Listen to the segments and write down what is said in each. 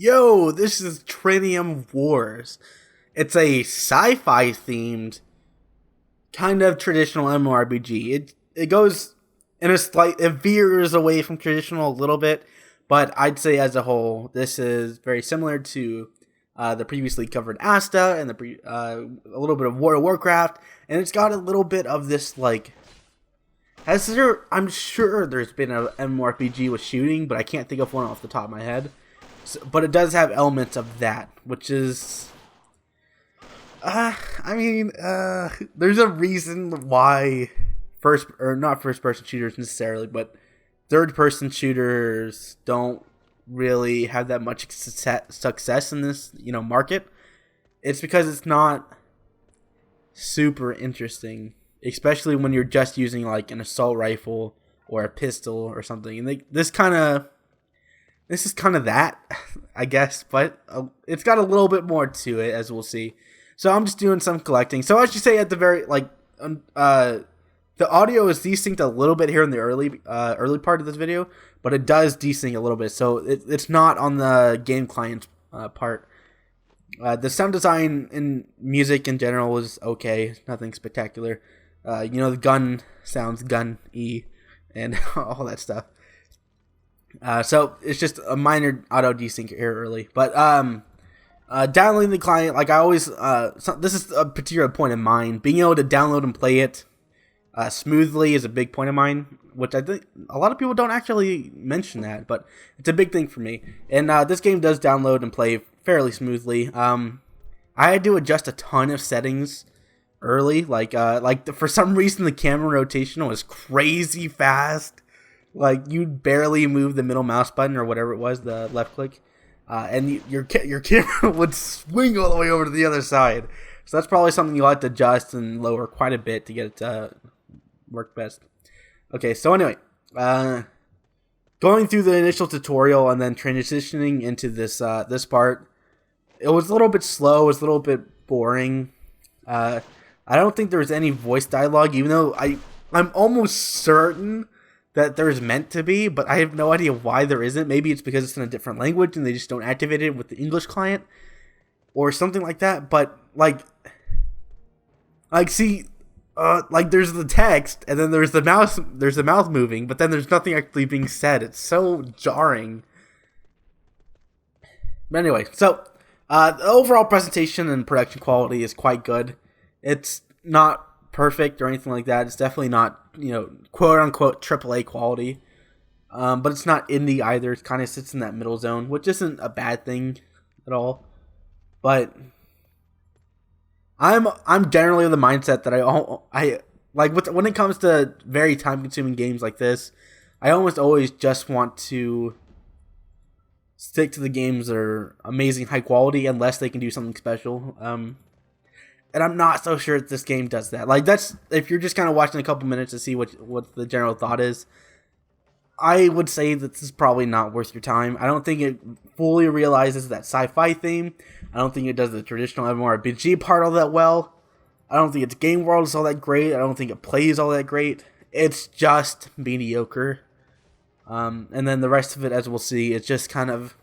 Yo, this is Trinium Wars. It's a sci-fi themed kind of traditional MMORPG. It goes in a it veers away from traditional a little bit, but I'd say as a whole, this is very similar to the previously covered Asta and a little bit of World of Warcraft, and it's got a little bit of this I'm sure there's been a MMORPG with shooting, but I can't think of one off the top of my head. But it does have elements of that, which is, there's a reason why not first person shooters necessarily, but third person shooters don't really have that much success in this, market. It's because it's not super interesting, especially when you're just using like an assault rifle or a pistol or something. And this is kind of that, I guess, but it's got a little bit more to it, as we'll see. So I'm just doing some collecting. So I should say at the very, the audio is desync a little bit here in the early part of this video, but it does desync a little bit, so it's not on the game client part. The sound design and music in general was okay, nothing spectacular. The gun sounds gun-y and all that stuff. So it's just a minor auto desync here early, but downloading the client, like I always, this is a particular point of mine. Being able to download and play it smoothly is a big point of mine, which I think a lot of people don't actually mention that, but it's a big thing for me. And this game does download and play fairly smoothly. I had to adjust a ton of settings early, for some reason the camera rotation was crazy fast. Like, you'd barely move the middle mouse button or whatever it was, the left click, and your camera would swing all the way over to the other side. So that's probably something you'll have to adjust and lower quite a bit to get it to work best. Okay, so anyway, going through the initial tutorial and then transitioning into this part, it was a little bit slow, it was a little bit boring. I don't think there was any voice dialogue, even though I'm almost certain that there's meant to be, but I have no idea why there isn't. Maybe it's because it's in a different language and they just don't activate it with the English client or something like that. But there's the text and then there's the mouth moving, but then there's nothing actually being said. It's so jarring. But anyway, so the overall presentation and production quality is quite good. It's not perfect or anything like that. It's definitely not, quote unquote AAA quality. But it's not indie either. It kind of sits in that middle zone, which isn't a bad thing at all. But I'm generally of the mindset that when it comes to very time consuming games like this, I almost always just want to stick to the games that are amazing high quality unless they can do something special. And I'm not so sure that this game does that. That's if you're just kind of watching a couple minutes to see what the general thought is. I would say that this is probably not worth your time. I don't think it fully realizes that sci-fi theme. I don't think it does the traditional MMORPG part all that well. I don't think its game world is all that great. I don't think it plays all that great. It's just mediocre. And then the rest of it, as we'll see, it's just kind of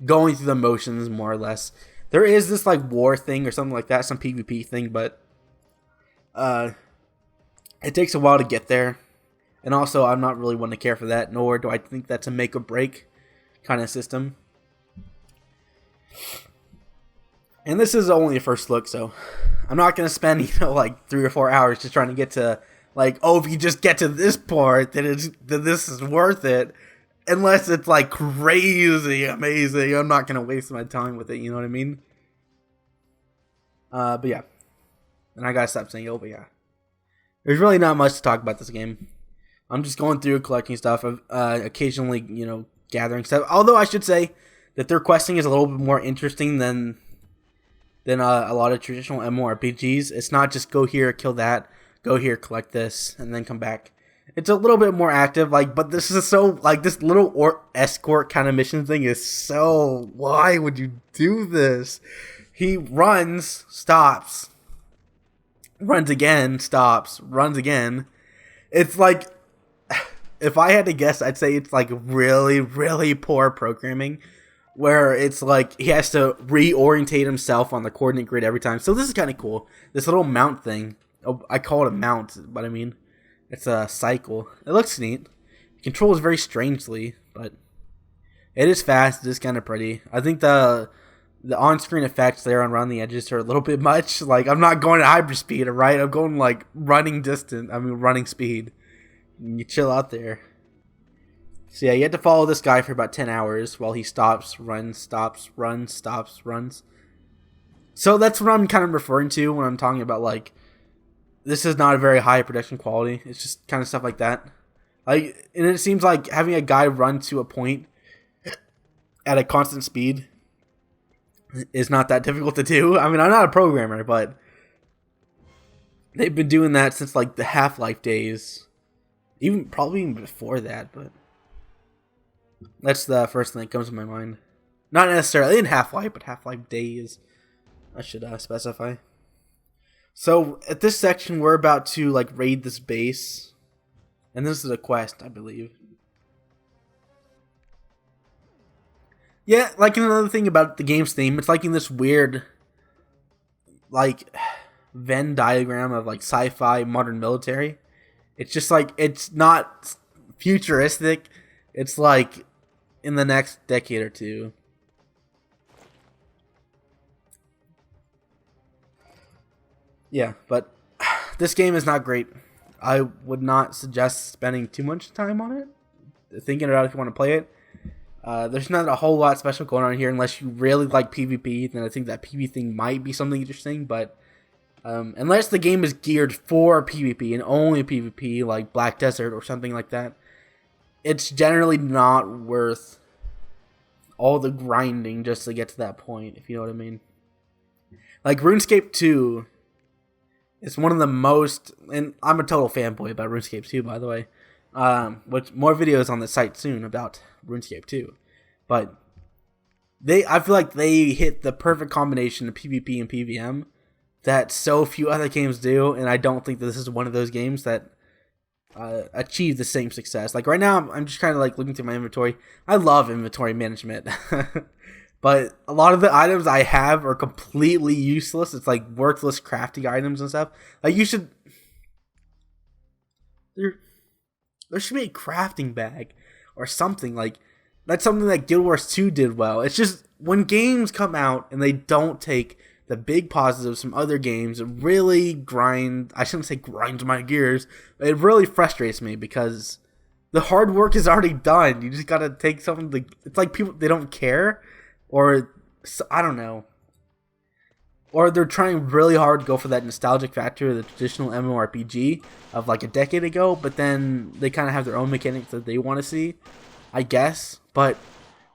going through the motions more or less. There is this war thing or something like that, some PvP thing, but it takes a while to get there. And also, I'm not really one to care for that, nor do I think that's a make or break kind of system. And this is only a first look, so I'm not going to spend, 3 or 4 hours just trying to get to, if you just get to this part, then this is worth it. Unless it's crazy amazing, I'm not gonna waste my time with it. You know what I mean? But yeah, and I gotta stop saying but yeah. There's really not much to talk about this game. I'm just going through collecting stuff, occasionally gathering stuff. Although I should say that their questing is a little bit more interesting than a lot of traditional MMORPGs. It's not just go here, kill that, go here, collect this, and then come back. It's a little bit more active, but this is so, this little escort kind of mission thing is so, why would you do this? He runs, stops, runs again, stops, runs again. It's if I had to guess, I'd say it's really, really poor programming. where it's like he has to reorientate himself on the coordinate grid every time. So this is kind of cool. This little mount thing. Oh, I call it a mount, but I mean, it's a cycle. It looks neat. It controls very strangely, but it is fast. It is kind of pretty. I think the on-screen effects there on around the edges are a little bit much. Like, I'm not going at hyperspeed, right? I'm going like running speed. You chill out there. So yeah, you have to follow this guy for about 10 hours while he stops, runs, stops, runs, stops, runs. So that's what I'm kind of referring to when I'm talking about, like, this is not a very high production quality. It's just kind of stuff like that. Like, and it seems like having a guy run to a point at a constant speed is not that difficult to do. I mean, I'm not a programmer, but they've been doing that since like the Half-Life days. Probably even before that, but that's the first thing that comes to my mind. Not necessarily in Half-Life, but Half-Life days, I should specify. So at this section, we're about to like raid this base, and this is a quest, I believe. Yeah, like another thing about the game's theme, it's like in this weird, like, Venn diagram of like sci-fi, modern military. It's just like, it's not futuristic. It's like in the next decade or two. Yeah, but this game is not great. I would not suggest spending too much time on it. Thinking about if you want to play it. There's not a whole lot special going on here unless you really like PvP. Then I think that PvP thing might be something interesting. But unless the game is geared for PvP and only PvP, like Black Desert or something like that, it's generally not worth all the grinding just to get to that point, if you know what I mean. Like RuneScape 2 is one of the most, and I'm a total fanboy about RuneScape 2, by the way. Which more videos on the site soon about RuneScape 2. But I feel like they hit the perfect combination of PvP and PvM that so few other games do, and I don't think that this is one of those games that achieve the same success. Like right now, I'm just kind of like looking through my inventory. I love inventory management, but a lot of the items I have are completely useless. It's like worthless crafting items and stuff. Like there should be a crafting bag or something. Like, that's something that Guild Wars 2 did well. It's just, when games come out and they don't take the big positives from other games, it really I shouldn't say grinds my gears, but it really frustrates me because the hard work is already done. You just gotta take something it's like people, they don't care, or, I don't know. Or they're trying really hard to go for that nostalgic factor of the traditional MMORPG of like a decade ago, but then they kind of have their own mechanics that they want to see, I guess. But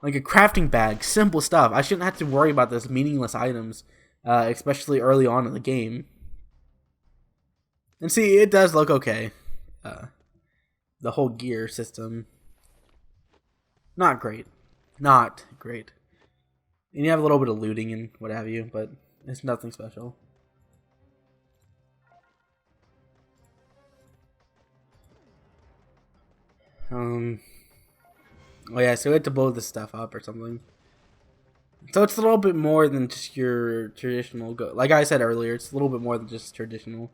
like a crafting bag, simple stuff. I shouldn't have to worry about this meaningless items, especially early on in the game. And see, it does look okay. The whole gear system, not great. Not great. And you have a little bit of looting and what have you, but it's nothing special. Oh yeah, so we had to blow this stuff up or something. So it's a little bit more than just your traditional like I said earlier, it's a little bit more than just traditional.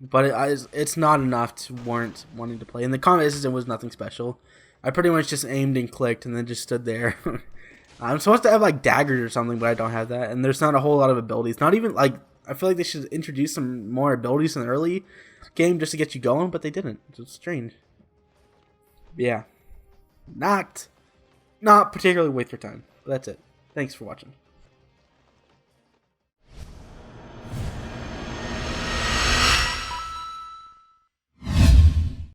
But it's not enough to warrant wanting to play. And the combat system was nothing special. I pretty much just aimed and clicked and then just stood there. I'm supposed to have like daggers or something, but I don't have that. And there's not a whole lot of abilities. Not even like, I feel like they should introduce some more abilities in the early game just to get you going, but they didn't. It's strange. Yeah. Not particularly worth your time. But that's it. Thanks for watching.